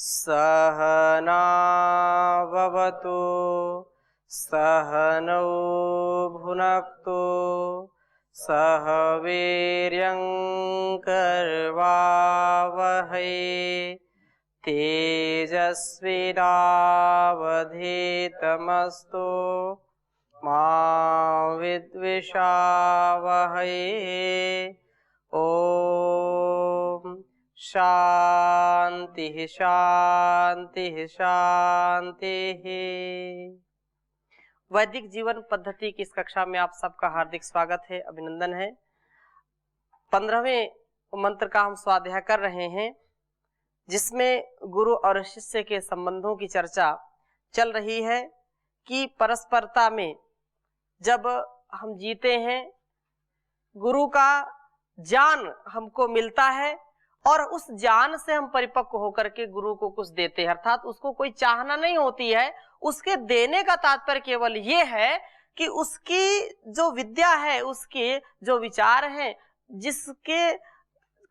सहनाववतु सहनौ भुनक्तु सह वीर्यं करवावहै तेजस्विनावधीतमस्तु मा विद्विषावहै। ओम शांति शांति शांति। वैदिक जीवन पद्धति की इस कक्षा में आप सबका हार्दिक स्वागत है, अभिनंदन है। 15वें मंत्र का हम स्वाध्याय कर रहे हैं, जिसमें गुरु और शिष्य के संबंधों की चर्चा चल रही है कि परस्परता में जब हम जीते हैं, गुरु का ज्ञान हमको मिलता है और उस ज्ञान से हम परिपक्व होकर के गुरु को कुछ देते हैं, अर्थात उसको कोई चाहना नहीं होती है। उसके देने का तात्पर्य केवल ये है कि उसकी जो विद्या है, उसके जो विचार हैं, जिसके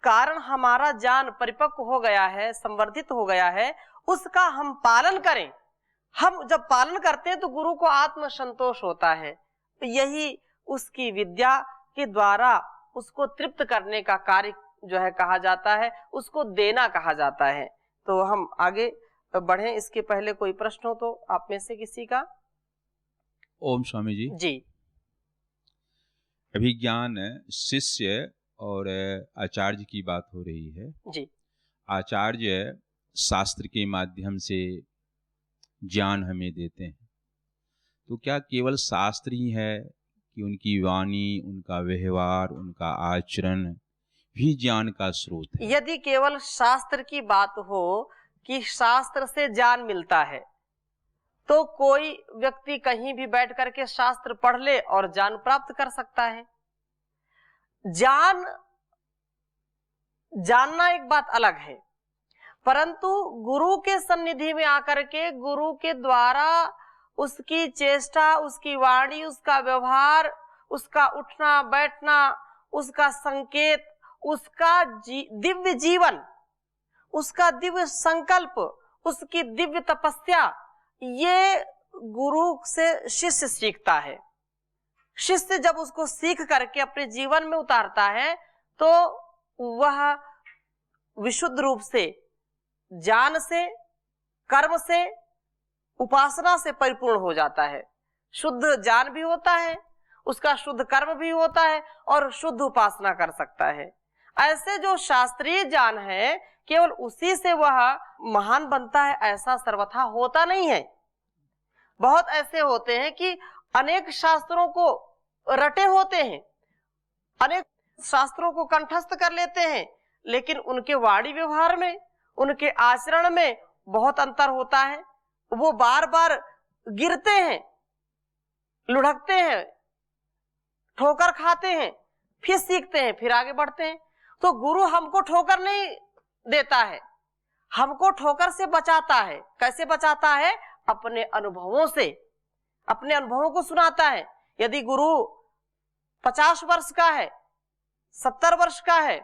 कारण हमारा ज्ञान परिपक्व हो गया है, संवर्धित हो गया है, उसका हम पालन करें। हम जब पालन करते हैं तो गुरु को आत्म संतोष होता है। तो यही उसकी विद्या के द्वारा उसको तृप्त करने का कार्य जो है कहा जाता है, उसको देना कहा जाता है। तो हम आगे बढ़े, इसके पहले कोई प्रश्न हो तो आप में से किसी का। ओम स्वामी जी। जी, अभिज्ञान शिष्य और आचार्य की बात हो रही है। जी, आचार्य शास्त्र के माध्यम से ज्ञान हमें देते हैं, तो क्या केवल शास्त्र ही है कि उनकी वाणी, उनका व्यवहार, उनका आचरण भी ज्ञान का स्रोत है? यदि केवल शास्त्र की बात हो कि शास्त्र से ज्ञान मिलता है, तो कोई व्यक्ति कहीं भी बैठ करके शास्त्र पढ़ ले और ज्ञान प्राप्त कर सकता है। ज्ञान जानना एक बात अलग है, परंतु गुरु के सन्निधि में आकर के गुरु के द्वारा उसकी चेष्टा, उसकी वाणी, उसका व्यवहार, उसका उठना बैठना, उसका संकेत, उसका दिव्य जीवन, उसका दिव्य संकल्प, उसकी दिव्य तपस्या, ये गुरु से शिष्य सीखता है। शिष्य जब उसको सीख करके अपने जीवन में उतारता है तो वह विशुद्ध रूप से ज्ञान से, कर्म से, उपासना से परिपूर्ण हो जाता है। शुद्ध ज्ञान भी होता है, उसका शुद्ध कर्म भी होता है और शुद्ध उपासना कर सकता है। ऐसे जो शास्त्रीय ज्ञान है, केवल उसी से वह महान बनता है, ऐसा सर्वथा होता नहीं है। बहुत ऐसे होते हैं कि अनेक शास्त्रों को रटे होते हैं, अनेक शास्त्रों को कंठस्थ कर लेते हैं, लेकिन उनके वाणी व्यवहार में, उनके आचरण में बहुत अंतर होता है। वो बार बार गिरते हैं, लुढ़कते हैं, ठोकर खाते हैं, फिर सीखते हैं, फिर आगे बढ़ते हैं। तो गुरु हमको ठोकर नहीं देता है, हमको ठोकर से बचाता है। कैसे बचाता है? अपने अनुभवों से, अपने अनुभवों को सुनाता है। यदि गुरु 50 वर्ष का है, 70 वर्ष का है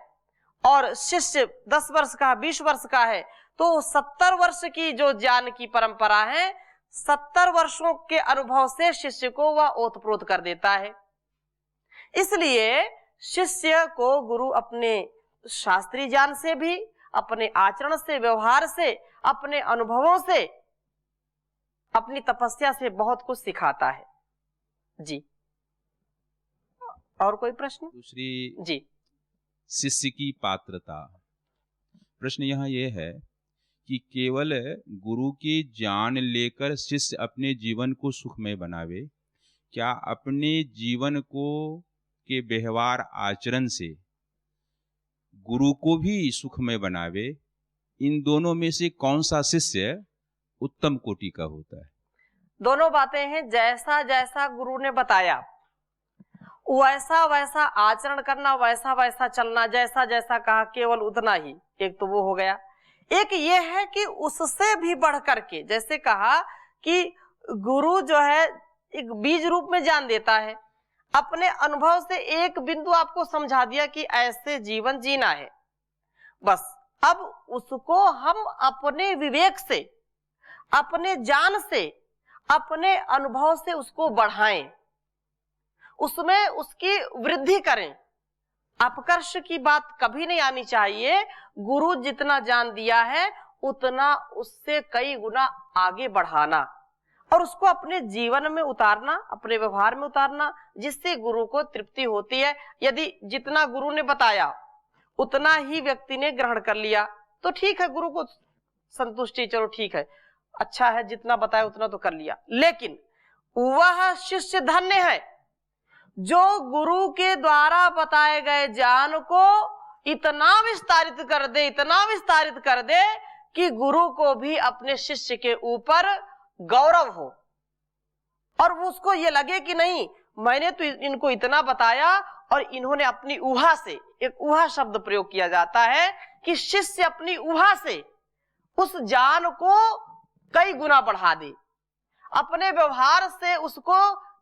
और शिष्य 10 वर्ष का, 20 वर्ष का है, तो 70 वर्ष की जो ज्ञान की परंपरा है, 70 वर्षों के अनुभव से शिष्य को वह ओतप्रोत कर देता है। इसलिए शिष्य को गुरु अपने शास्त्रीय ज्ञान से भी, अपने आचरण से, व्यवहार से, अपने अनुभवों से, अपनी तपस्या से बहुत कुछ सिखाता है। जी, और कोई प्रश्न? दूसरी, जी, शिष्य की पात्रता। प्रश्न यहाँ यह है कि केवल गुरु के ज्ञान लेकर शिष्य अपने जीवन को सुखमय बनावे, क्या अपने जीवन को के व्यवहार आचरण से गुरु को भी सुखमय बनावे? इन दोनों में से कौन सा शिष्य उत्तम कोटि का होता है? दोनों बातें हैं। जैसा जैसा गुरु ने बताया वैसा वैसा आचरण करना, वैसा वैसा चलना, जैसा जैसा कहा केवल उतना ही। एक तो वो हो गया। एक ये है कि उससे भी बढ़ करके, जैसे कहा कि गुरु जो है एक बीज रूप में ज्ञान देता है, अपने अनुभव से एक बिंदु आपको समझा दिया कि ऐसे जीवन जीना है, बस अब उसको हम अपने विवेक से, अपने ज्ञान से, अपने अनुभव से उसको बढ़ाएं, उसमें उसकी वृद्धि करें। अपकर्ष की बात कभी नहीं आनी चाहिए। गुरु जितना ज्ञान दिया है उतना उससे कई गुना आगे बढ़ाना और उसको अपने जीवन में उतारना, अपने व्यवहार में उतारना, जिससे गुरु को तृप्ति होती है। यदि जितना गुरु ने बताया उतना ही व्यक्ति ने ग्रहण कर लिया तो ठीक है, गुरु को संतुष्टि, चलो ठीक है, अच्छा है, जितना बताया उतना तो कर लिया। लेकिन वह शिष्य धन्य है जो गुरु के द्वारा बताए गए ज्ञान को इतना विस्तारित कर दे, इतना विस्तारित कर दे कि गुरु को भी अपने शिष्य के ऊपर गौरव हो और वो उसको ये लगे कि नहीं, मैंने तो इनको इतना बताया और इन्होंने अपनी ऊहा से, एक ऊहा शब्द प्रयोग किया जाता है कि शिष्य अपनी ऊहा से उस ज्ञान को कई गुना बढ़ा दे, अपने व्यवहार से उसको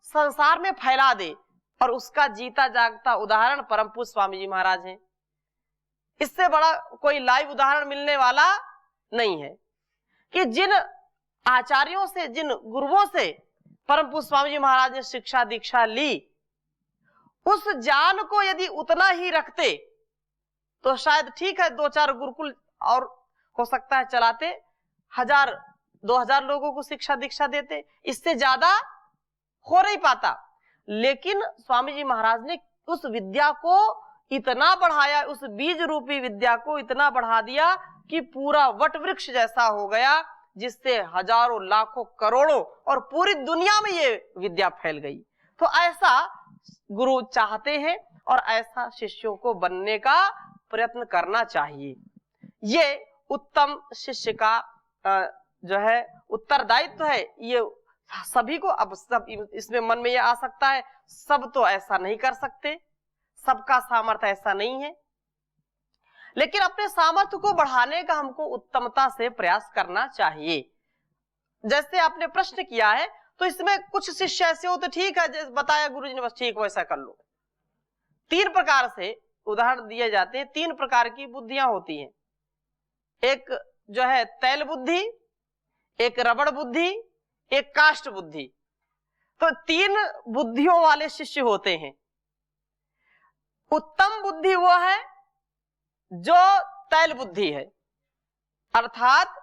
संसार में फैला दे। और उसका जीता जागता उदाहरण परम पूज्य स्वामी जी महाराज हैं। इससे बड़ा कोई लाइव उदाहरण मिलने वाला नहीं है कि जिन आचार्यों से, जिन गुरुओं से परम पूज्य स्वामी जी महाराज ने शिक्षा दीक्षा ली, उस ज्ञान को यदि उतना ही रखते तो शायद ठीक है, 2-4 गुरुकुल और हो सकता है चलाते, 1000-2000 लोगों को शिक्षा दीक्षा देते, इससे ज्यादा हो नहीं पाता। लेकिन स्वामी जी महाराज ने उस विद्या को इतना बढ़ाया, उस बीज रूपी विद्या को इतना बढ़ा दिया कि पूरा वट वृक्ष जैसा हो गया, जिससे हजारों लाखों करोड़ों और पूरी दुनिया में ये विद्या फैल गई। तो ऐसा गुरु चाहते हैं और ऐसा शिष्यों को बनने का प्रयत्न करना चाहिए। ये उत्तम शिष्य का जो है उत्तरदायित्व है। ये सभी को, अब सब इसमें मन में ये आ सकता है, सब तो ऐसा नहीं कर सकते, सबका सामर्थ्य ऐसा नहीं है, लेकिन अपने सामर्थ्य को बढ़ाने का हमको उत्तमता से प्रयास करना चाहिए। जैसे आपने प्रश्न किया है तो इसमें कुछ शिष्य ऐसे हो तो ठीक है, जैसे बताया गुरुजी ने, बस ठीक वैसा कर लो। 3 प्रकार से उदाहरण दिए जाते हैं, 3 प्रकार की बुद्धियां होती हैं। एक जो है तैल बुद्धि, एक रबड़ बुद्धि, एक काष्ठ बुद्धि। तो 3 बुद्धियों वाले शिष्य होते हैं। उत्तम बुद्धि वो है जो तैल बुद्धि है, अर्थात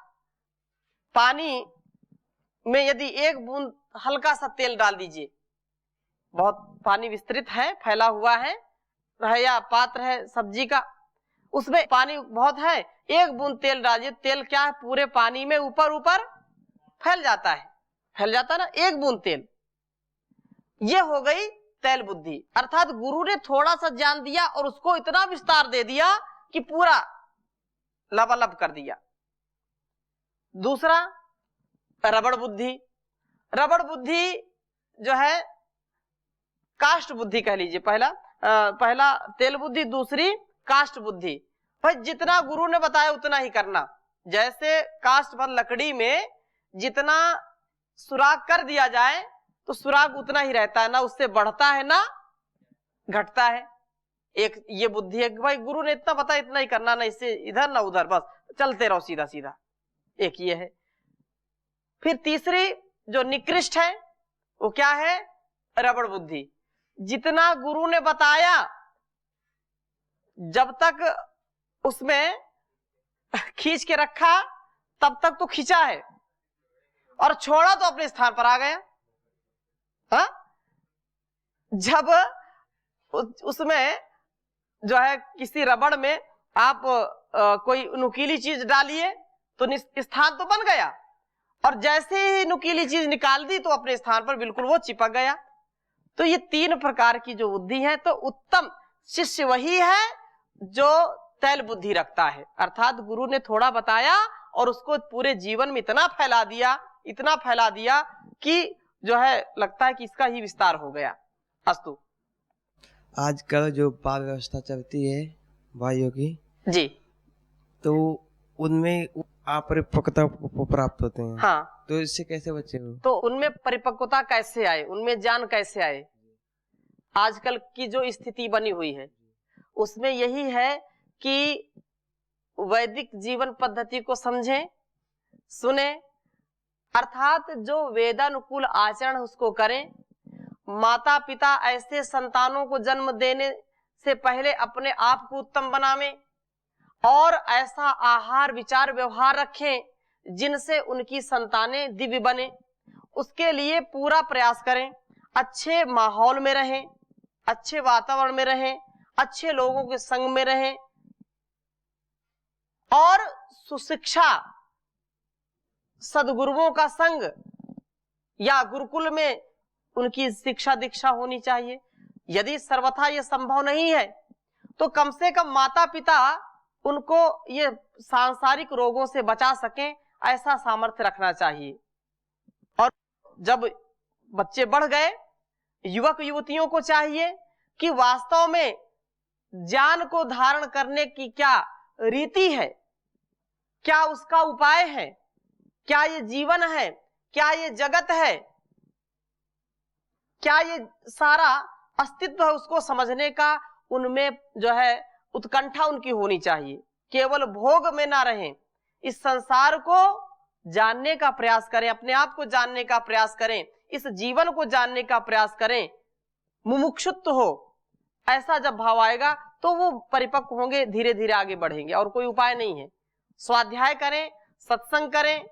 पानी में यदि एक बूंद हल्का सा तेल डाल दीजिए, बहुत पानी विस्तृत है, फैला हुआ है या पात्र है सब्जी का, उसमें पानी बहुत है, एक बूंद तेल डालिए, तेल क्या है, पूरे पानी में ऊपर ऊपर फैल जाता है, फैल जाता है ना, एक बूंद तेल। ये हो गई तैल बुद्धि, अर्थात गुरु ने थोड़ा सा ज्ञान दिया और उसको इतना विस्तार दे दिया कि पूरा लबालब कर दिया। दूसरा रबड़ बुद्धि। रबड़ बुद्धि जो है काष्ठ बुद्धि कह लीजिए, पहला तेल बुद्धि, दूसरी काष्ठ बुद्धि। भाई जितना गुरु ने बताया उतना ही करना। जैसे काष्ठ पर लकड़ी में जितना सुराग कर दिया जाए तो सुराग उतना ही रहता है, ना उससे बढ़ता है ना घटता है। एक ये बुद्धि है कि भाई गुरु ने इतना बताया इतना ही करना, ना इससे इधर ना उधर, बस चलते रहो सीधा सीधा। एक ये है। फिर तीसरी जो निकृष्ट है वो क्या है, रबड़ बुद्धि। जितना गुरु ने बताया जब तक उसमें खींच के रखा तब तक तो खींचा है, और छोड़ा तो अपने स्थान पर आ गया। हा? जब उसमें जो है किसी रबड़ में आप कोई नुकीली चीज डालिए तो स्थान तो बन गया, और जैसे ही नुकीली चीज निकाल दी तो अपने स्थान पर बिल्कुल वो चिपक गया। तो ये 3 प्रकार की जो बुद्धि है, तो उत्तम शिष्य वही है जो तैल बुद्धि रखता है, अर्थात गुरु ने थोड़ा बताया और उसको पूरे जीवन में इतना फैला दिया कि जो है लगता है कि इसका ही विस्तार हो गया। अस्तु। आजकल जो बाल व्यवस्था चलती है भाइयों की जी, तो उनमें अपरिपक्वता प्राप्त होते हैं। हाँ, तो इससे कैसे बचे हो? तो उनमें परिपक्वता कैसे आए, उनमें ज्ञान कैसे आए? आजकल की जो स्थिति बनी हुई है उसमें यही है कि वैदिक जीवन पद्धति को समझें, सुने, अर्थात जो वेदानुकूल आचरण उसको करें। माता पिता ऐसे संतानों को जन्म देने से पहले अपने आप को उत्तम बनावें और ऐसा आहार विचार व्यवहार रखें जिनसे उनकी संतानें दिव्य बने। उसके लिए पूरा प्रयास करें, अच्छे माहौल में रहें, अच्छे वातावरण में रहें, अच्छे लोगों के संग में रहें और सुशिक्षा सद्गुरुओं का संग या गुरुकुल में उनकी शिक्षा दीक्षा होनी चाहिए। यदि सर्वथा यह संभव नहीं है तो कम से कम माता पिता उनको ये सांसारिक रोगों से बचा सकें, ऐसा सामर्थ्य रखना चाहिए। और जब बच्चे बढ़ गए, युवक युवतियों को चाहिए कि वास्तव में ज्ञान को धारण करने की क्या रीति है, क्या उसका उपाय है, क्या ये जीवन है, क्या ये जगत है, क्या ये सारा अस्तित्व है, उसको समझने का उनमें जो है उत्कंठा उनकी होनी चाहिए। केवल भोग में ना रहें, इस संसार को जानने का प्रयास करें, अपने आप को जानने का प्रयास करें, इस जीवन को जानने का प्रयास करें। मुमुक्षुत्व हो, ऐसा जब भाव आएगा तो वो परिपक्व होंगे, धीरे धीरे आगे बढ़ेंगे और कोई उपाय नहीं है। स्वाध्याय करें, सत्संग करें,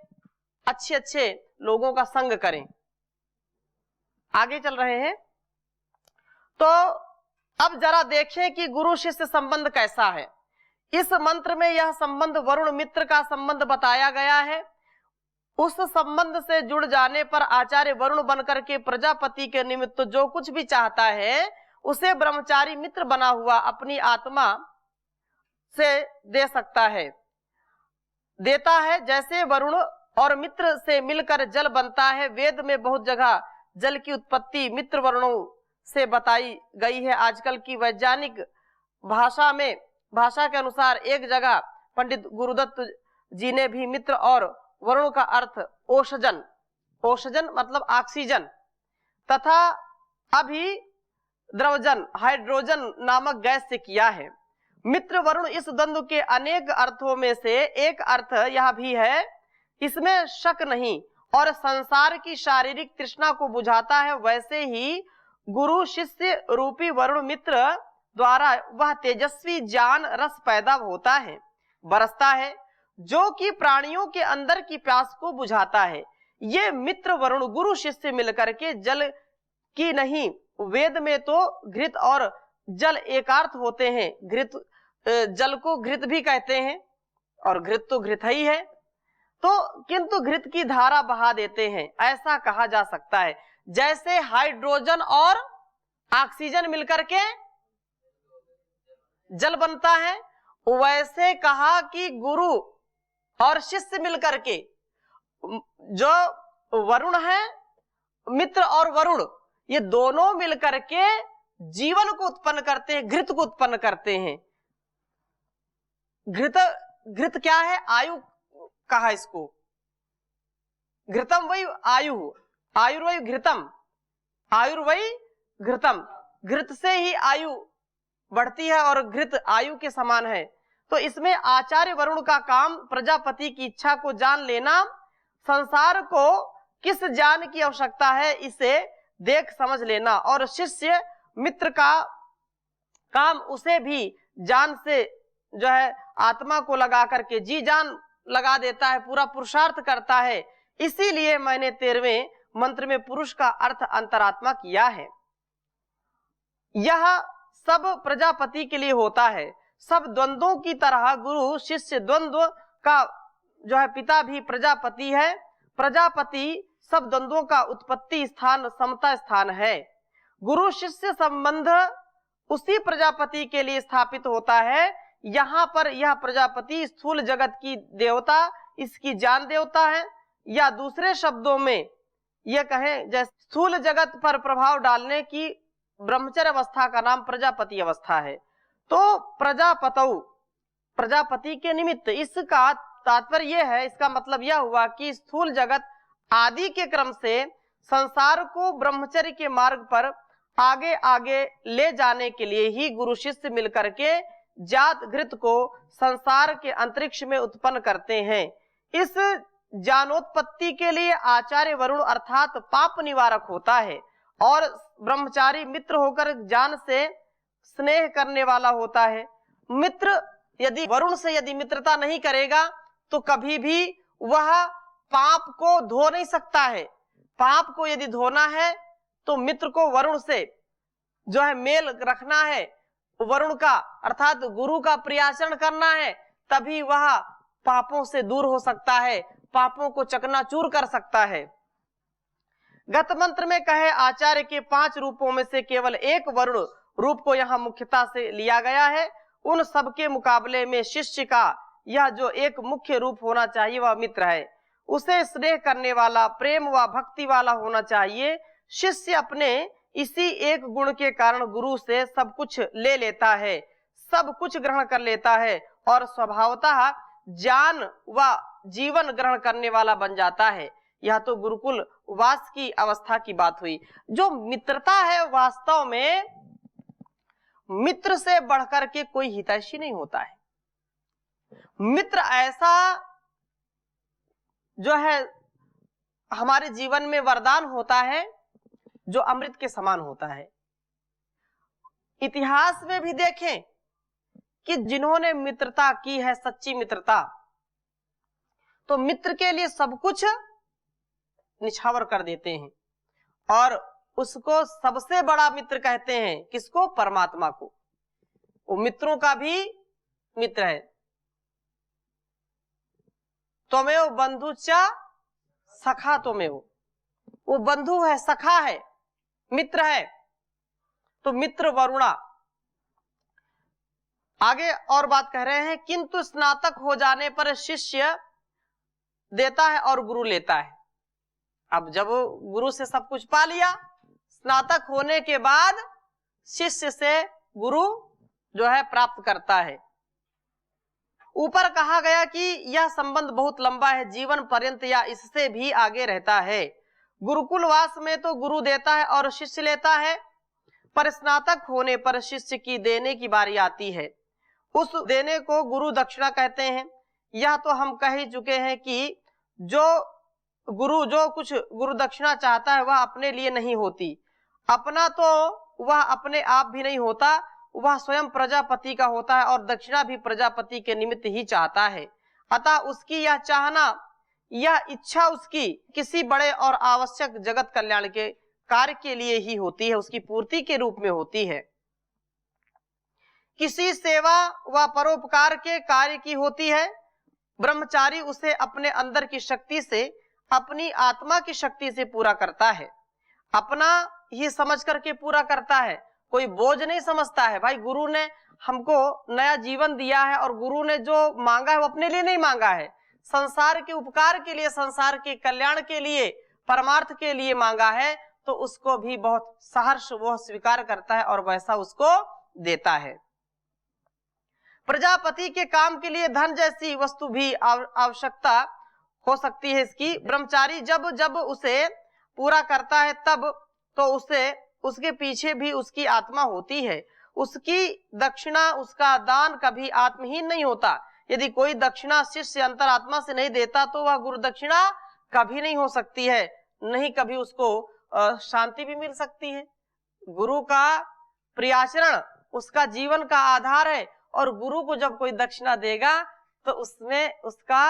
अच्छे अच्छे लोगों का संग करें। आगे चल रहे हैं तो अब जरा देखें कि गुरु शिष्य संबंध कैसा है। इस मंत्र में यह संबंध वरुण मित्र का संबंध बताया गया है। उस संबंध से जुड़ जाने पर आचार्य वरुण बनकर के प्रजापति के निमित्त जो कुछ भी चाहता है उसे ब्रह्मचारी मित्र बना हुआ अपनी आत्मा से दे सकता है, देता है। जैसे वरुण और मित्र से मिलकर जल बनता है। वेद में बहुत जगह जल की उत्पत्ति मित्र वर्णों से बताई गई है। आजकल की वैज्ञानिक भाषा में, भाषा के अनुसार एक जगह पंडित गुरुदत्त जी ने भी मित्र और वर्णों का अर्थ ओषजन, ओषजन मतलब ऑक्सीजन, तथा अभी द्रवजन हाइड्रोजन नामक गैस से किया है। मित्र वरुण इस द्वंद्व के अनेक अर्थों में से एक अर्थ यह भी है, इसमें शक नहीं, और संसार की शारीरिक तृष्णा को बुझाता है। वैसे ही गुरु शिष्य रूपी वरुण मित्र द्वारा वह तेजस्वी ज्ञान रस पैदा होता है, बरसता है, जो कि प्राणियों के अंदर की प्यास को बुझाता है। ये मित्र वरुण गुरु शिष्य मिलकर के जल की नहीं, वेद में तो घृत और जल एकार्थ होते हैं। घृत, जल को घृत भी कहते हैं और घृत तो घृत ही है, तो किंतु घृत की धारा बहा देते हैं, ऐसा कहा जा सकता है। जैसे हाइड्रोजन और ऑक्सीजन मिलकर के जल बनता है, वैसे कहा कि गुरु और शिष्य मिलकर के, जो वरुण है, मित्र और वरुण, ये दोनों मिलकर के जीवन को उत्पन्न करते हैं, घृत को उत्पन्न करते हैं। घृत, घृत क्या है? आयु कहा इसको। घृतम वही आयु, आयुर्वय घृतम, आयुर्वय घृतम। घृत से ही आयु बढ़ती है और घृत आयु के समान है। तो इसमें आचार्य वरुण का काम प्रजापति की इच्छा को जान लेना, संसार को किस ज्ञान की आवश्यकता है इसे देख समझ लेना, और शिष्य मित्र का काम उसे भी जान से जो है आत्मा को लगा करके जी जान लगा देता है, पूरा पुरुषार्थ करता है। इसीलिए मैंने 13वें मंत्र में पुरुष का अर्थ अंतरात्मा किया है। यह सब प्रजापति के लिए होता है। सब द्वंद्वों की तरह गुरु शिष्य द्वंद्व का जो है पिता भी प्रजापति है। प्रजापति सब द्वंद्वों का उत्पत्ति स्थान, समता स्थान है। गुरु शिष्य संबंध उसी प्रजापति के लिए स्थापित होता है। यहाँ पर यह प्रजापति स्थूल जगत की देवता, इसकी जान देवता है, या दूसरे शब्दों में यह कहें जैसे स्थूल जगत पर प्रभाव डालने की ब्रह्मचर्य अवस्था का नाम प्रजापति अवस्था है। तो प्रजापतौ, प्रजापति के निमित्त, इसका तात्पर्य यह है, इसका मतलब यह हुआ कि स्थूल जगत आदि के क्रम से संसार को ब्रह्मचर्य के मार्ग पर आगे आगे ले जाने के लिए ही गुरु शिष्य मिलकर के जात घृत को संसार के अंतरिक्ष में उत्पन्न करते हैं। इस ज्ञानोत्पत्ति के लिए आचार्य वरुण अर्थात पाप निवारक होता है और ब्रह्मचारी मित्र होकर ज्ञान से स्नेह करने वाला होता है। मित्र यदि वरुण से यदि मित्रता नहीं करेगा तो कभी भी वह पाप को धो नहीं सकता है। पाप को यदि धोना है तो मित्र को वरुण से जो है मेल रखना है, वरुण का अर्थात गुरु का प्रियाचरण करना है, तभी वह पापों से दूर हो सकता है, पापों को चकनाचूर कर सकता है। गत मंत्र में कहे आचार्य के 5 रूपों में से केवल एक वरुण रूप को यहाँ मुख्यता से लिया गया है। उन सब के मुकाबले में शिष्य का यह जो एक मुख्य रूप होना चाहिए वह मित्र है। उसे स्नेह करने वाला, प्रेम व भक्ति वाला होना चाहिए। शिष्य अपने इसी एक गुण के कारण गुरु से सब कुछ ले लेता है, सब कुछ ग्रहण कर लेता है और स्वभावतः ज्ञान व जीवन ग्रहण करने वाला बन जाता है। यह तो गुरुकुल वास की अवस्था की बात हुई। जो मित्रता है वास्तव में मित्र से बढ़कर के कोई हितैषी नहीं होता है। मित्र ऐसा जो है हमारे जीवन में वरदान होता है जो अमृत के समान होता है। इतिहास में भी देखें कि जिन्होंने मित्रता की है, सच्ची मित्रता, तो मित्र के लिए सब कुछ निछावर कर देते हैं और उसको सबसे बड़ा मित्र कहते हैं। किसको? परमात्मा को। वो मित्रों का भी मित्र है। त्वमेव बंधुश्च सखा त्वमेव, वो बंधु है, सखा है, मित्र है। तो मित्र वरुणा। आगे और बात कह रहे हैं, किंतु स्नातक हो जाने पर शिष्य देता है और गुरु लेता है। अब जब गुरु से सब कुछ पा लिया, स्नातक होने के बाद शिष्य से गुरु जो है प्राप्त करता है। ऊपर कहा गया कि यह संबंध बहुत लंबा है, जीवन पर्यंत या इससे भी आगे रहता है। गुरुकुलवास में तो गुरु देता है और शिष्य लेता है, पर स्नातक होने पर शिष्य की देने की बारी आती है। उस देने को गुरु दक्षिणा कहते हैं। यह तो हम कह ही चुके हैं कि जो गुरु जो कुछ गुरु दक्षिणा चाहता है वह अपने लिए नहीं होती, अपना तो वह अपने आप भी नहीं होता, वह स्वयं प्रजापति का होता है और दक्षिणा भी प्रजापति के निमित्त ही चाहता है। अतः उसकी यह चाहना, यह इच्छा उसकी किसी बड़े और आवश्यक जगत कल्याण के कार्य के लिए ही होती है, उसकी पूर्ति के रूप में होती है। किसी सेवा व परोपकार के कार्य की होती है। ब्रह्मचारी उसे अपने अंदर की शक्ति से, अपनी आत्मा की शक्ति से पूरा करता है, अपना ही समझ करके पूरा करता है, कोई बोझ नहीं समझता है। भाई गुरु ने हमको नया जीवन दिया है और गुरु ने जो मांगा है वो अपने लिए नहीं मांगा है, संसार के उपकार के लिए, संसार के कल्याण के लिए, परमार्थ के लिए मांगा है, तो उसको भी बहुत सहर्ष वह स्वीकार करता है और वैसा उसको देता है। प्रजापति के काम के लिए धन जैसी वस्तु भी आवश्यकता हो सकती है इसकी। ब्रह्मचारी जब जब उसे पूरा करता है तब तो उसे उसके पीछे भी उसकी आत्मा होती है। उसकी दक्षिणा, उसका दान कभी आत्महीन नहीं होता। यदि कोई दक्षिणा शिष्य अंतरात्मा से नहीं देता तो वह गुरु दक्षिणा कभी नहीं हो सकती है, नहीं कभी उसको शांति भी मिल सकती है। गुरु का प्रियाचरण उसका जीवन का आधार है और गुरु को जब कोई दक्षिणा देगा तो उसमें उसका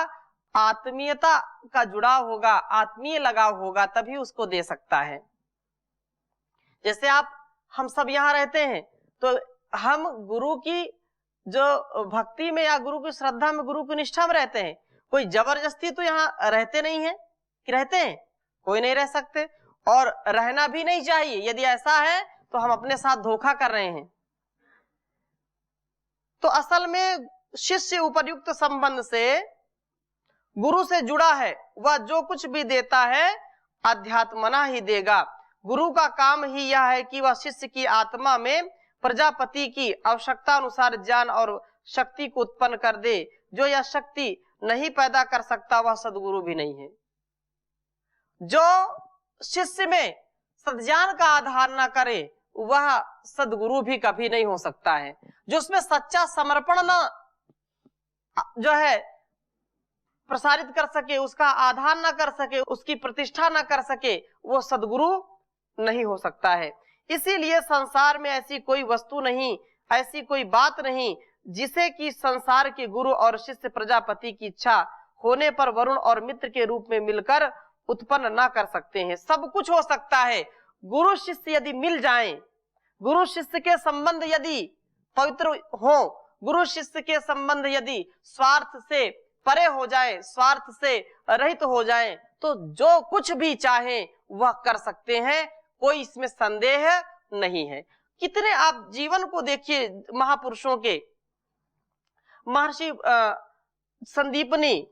आत्मीयता का जुड़ाव होगा, आत्मीय लगाव होगा, तभी उसको दे सकता है। जैसे हम सब यहाँ रहते हैं तो हम गुरु की जो भक्ति में या गुरु की श्रद्धा में, गुरु की निष्ठा में रहते हैं। कोई जबरदस्ती तो यहाँ रहते नहीं है कि रहते हैं, कोई नहीं रह सकते और रहना भी नहीं चाहिए। यदि ऐसा है तो हम अपने साथ धोखा कर रहे हैं। तो असल में शिष्य उपर्युक्त संबंध से गुरु से जुड़ा है, वह जो कुछ भी देता है अध्यात्मना ही देगा। गुरु का काम ही यह है कि वह शिष्य की आत्मा में प्रजापति की आवश्यकता अनुसार ज्ञान और शक्ति को उत्पन्न कर दे। जो यह शक्ति नहीं पैदा कर सकता वह सद्गुरु भी नहीं है। जो शिष्य में सद्ज्ञान का आधार न करे वह सद्गुरु भी कभी नहीं हो सकता है। जो उसमें सच्चा समर्पण न जो है प्रसारित कर सके, उसका आधान ना कर सके, उसकी प्रतिष्ठा ना कर सके, वो सदगुरु नहीं हो सकता है। इसीलिए संसार में ऐसी कोई वस्तु नहीं, ऐसी कोई बात नहीं जिसे कि संसार के गुरु और शिष्य प्रजापति की इच्छा होने पर वरुण और मित्र के रूप में मिलकर उत्पन्न ना कर सकते हैं। सब कुछ हो सकता है। गुरु शिष्य यदि मिल जाएं, गुरु शिष्य के संबंध यदि पवित्र हो, गुरु शिष्य के संबंध यदि स्वार्थ से परे हो जाए, स्वार्थ से रहित हो जाए, तो जो कुछ भी चाहे वह कर सकते हैं, कोई इसमें संदेह नहीं है। कितने आप जीवन को देखिए महापुरुषों के, महर्षि संदीपनी,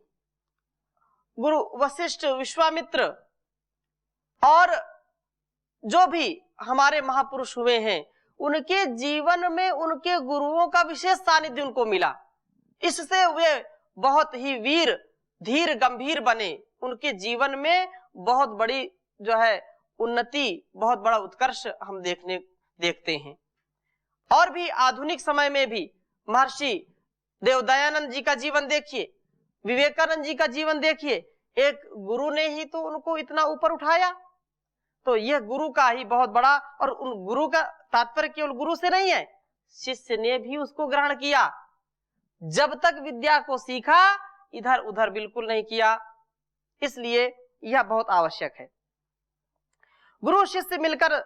गुरु वशिष्ठ, विश्वामित्र और जो भी हमारे महापुरुष हुए हैं, उनके जीवन में उनके गुरुओं का विशेष सानिध्य उनको मिला। इससे वे बहुत ही वीर, धीर, गंभीर बने। उनके जीवन में बहुत बड़ी जो है उन्नति, बहुत बड़ा उत्कर्ष हम देखते हैं। और भी आधुनिक समय में भी महर्षि देवदयानंद जी का जीवन देखिए, विवेकानंद जी का जीवन देखिए, एक गुरु ने ही तो उनको इतना ऊपर उठाया। तो यह गुरु का ही बहुत बड़ा, और उन गुरु का तात्पर्य केवल गुरु से नहीं है, शिष्य ने भी उसको ग्रहण किया। जब तक विद्या को सीखा, इधर उधर बिल्कुल नहीं किया। इसलिए यह बहुत आवश्यक है। गुरु शिष्य मिलकर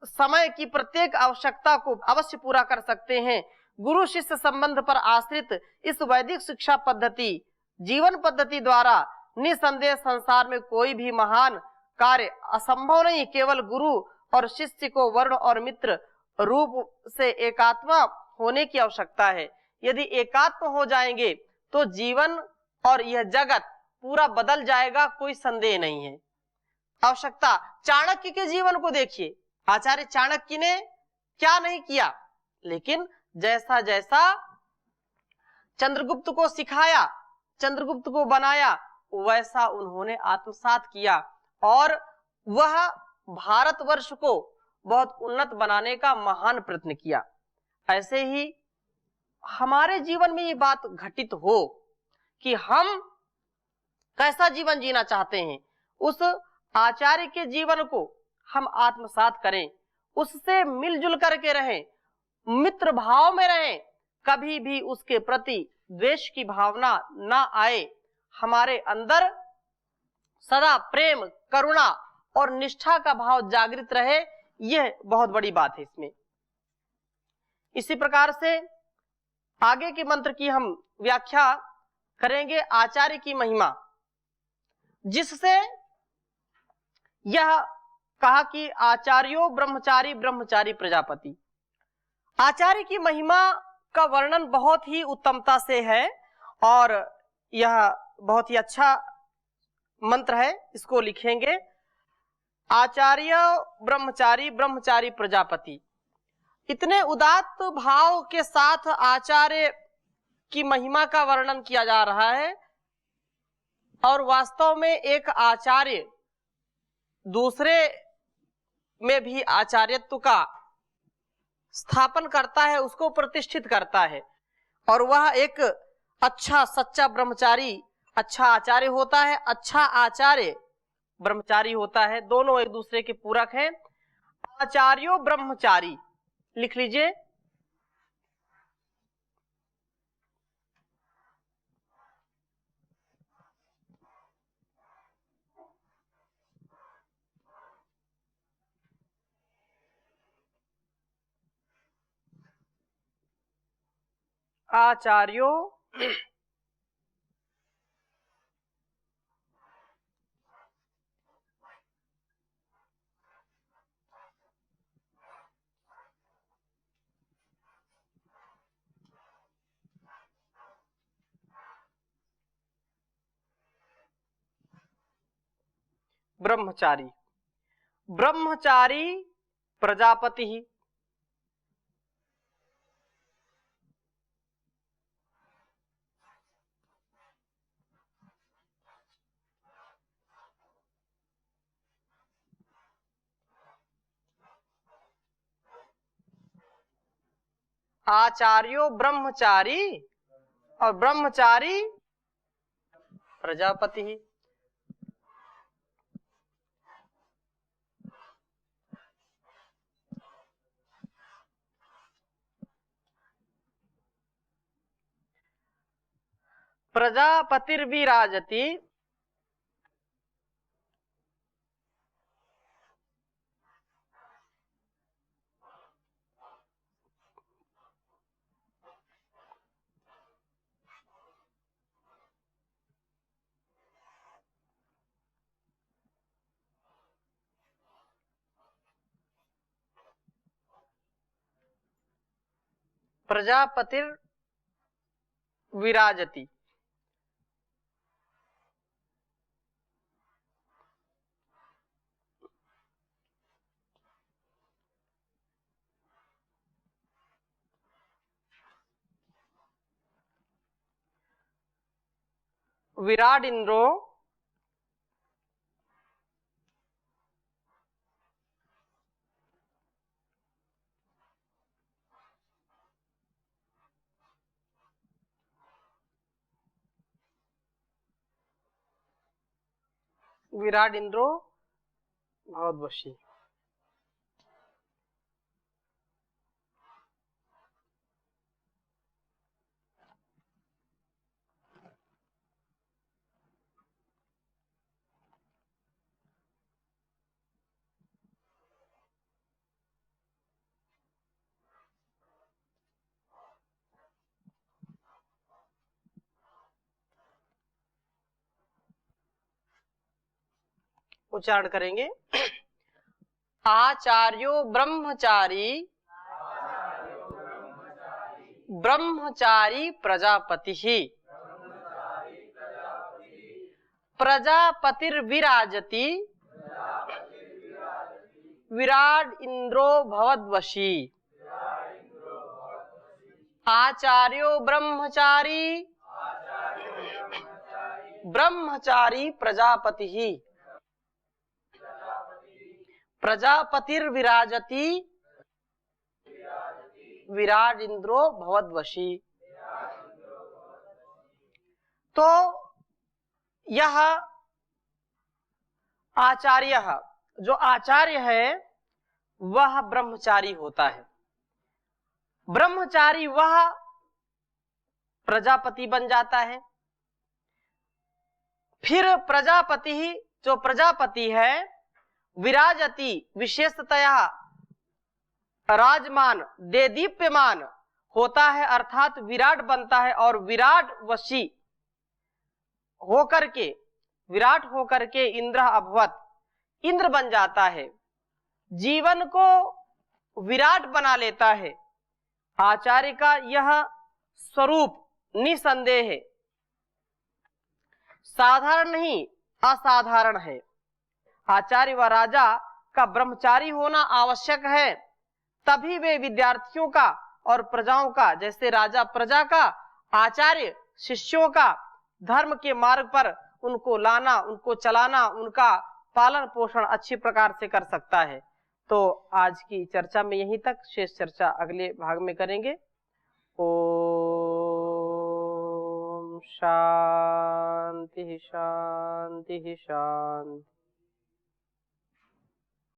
समय की प्रत्येक आवश्यकता को अवश्य पूरा कर सकते हैं। गुरु शिष्य संबंध पर आश्रित इस वैदिक शिक्षा पद्धति, जीवन पद्धति द्वारा निसंदेह संसार में कोई भी महान कार्य असंभव नहीं। केवल गुरु और शिष्य को वर्ण और मित्र रूप से एकात्म होने की आवश्यकता है। यदि एकात्म हो जाएंगे तो जीवन और यह जगत पूरा बदल जाएगा, कोई संदेह नहीं है। आवश्यकता, चाणक्य के जीवन को देखिए, आचार्य चाणक्य ने क्या नहीं किया, लेकिन जैसा जैसा चंद्रगुप्त को सिखाया, चंद्रगुप्त को बनाया, वैसा उन्होंने आत्मसात किया और वह भारतवर्ष को बहुत उन्नत बनाने का महान प्रयत्न किया। ऐसे ही हमारे जीवन में ये बात घटित हो कि हम कैसा जीवन जीना चाहते हैं, उस आचार्य के जीवन को हम आत्मसात करें, उससे मिलजुल करके रहें, मित्र भाव में रहें, कभी भी उसके प्रति द्वेष की भावना ना आए, हमारे अंदर सदा प्रेम, करुणा और निष्ठा का भाव जागृत रहे। यह बहुत बड़ी बात है इसमें। इसी प्रकार से आगे के मंत्र की हम व्याख्या करेंगे, आचार्य की महिमा, जिससे यह कहा कि आचार्यो ब्रह्मचारी ब्रह्मचारी प्रजापति। आचार्य की महिमा का वर्णन बहुत ही उत्तमता से है और यह बहुत ही अच्छा मंत्र है। इसको लिखेंगे, आचार्य ब्रह्मचारी ब्रह्मचारी प्रजापति। इतने उदात्त भाव के साथ आचार्य की महिमा का वर्णन किया जा रहा है और वास्तव में एक आचार्य दूसरे में भी आचार्यत्व का स्थापन करता है, उसको प्रतिष्ठित करता है, और वह एक अच्छा सच्चा ब्रह्मचारी अच्छा आचार्य होता है, अच्छा आचार्य ब्रह्मचारी होता है। दोनों एक दूसरे के पूरक हैं। आचार्यो ब्रह्मचारी लिख लीजिए। आचार्यो ब्रह्मचारी, ब्रह्मचारी प्रजापति ही। आचार्यो ब्रह्मचारी और ब्रह्मचारी प्रजापति। प्रजापतिर्विराजति प्रजापतिर्विराजति। विराट इंद्रो विराट इंद्रो भवद्वशी। उच्चारण करेंगे। आचार्यो ब्रह्मचारी ब्रह्मचारी प्रजापति ही प्रजापतिर्विराजति विराट इंद्रो भवद्वशी। आचार्यो ब्रह्मचारी ब्रह्मचारी प्रजापति ही प्रजापतिर्विराजति विराट इंद्रो भवद्वशी। तो यह आचार्य, जो आचार्य है वह ब्रह्मचारी होता है। ब्रह्मचारी वह प्रजापति बन जाता है। फिर प्रजापति ही, जो प्रजापति है, विराजति विशेषतया राजमान देदीप्यमान होता है, अर्थात विराट बनता है और विराट वशी होकर के, विराट होकर के इंद्र अभवत, इंद्र बन जाता है, जीवन को विराट बना लेता है। आचार्य का यह स्वरूप निसंदेह है, साधारण नहीं असाधारण है। आचार्य व राजा का ब्रह्मचारी होना आवश्यक है, तभी वे विद्यार्थियों का और प्रजाओं का, जैसे राजा प्रजा का, आचार्य शिष्यों का धर्म के मार्ग पर उनको लाना, उनको चलाना, उनका पालन पोषण अच्छी प्रकार से कर सकता है। तो आज की चर्चा में यहीं तक, शेष चर्चा अगले भाग में करेंगे। ओम शांति शांति शांति।